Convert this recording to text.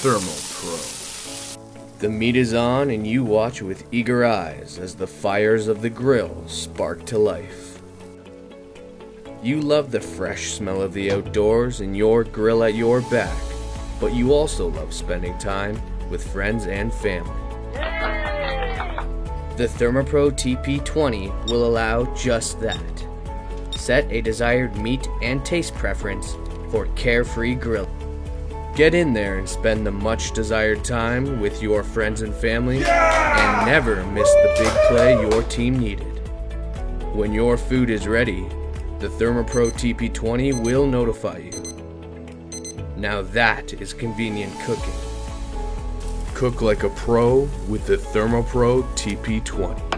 ThermoPro. The meat is on and you watch with eager eyes as the fires of the grill spark to life. You love the fresh smell of the outdoors and your grill at your back, but you also love spending time with friends and family. The ThermoPro TP20 will allow just that. Set a desired meat and taste preference for carefree grilling. Get in there and spend the much desired time with your friends and family, and never miss the big play your team needed. When your food is ready, the ThermoPro TP20 will notify you. Now that is convenient cooking. Cook like a pro with the ThermoPro TP20.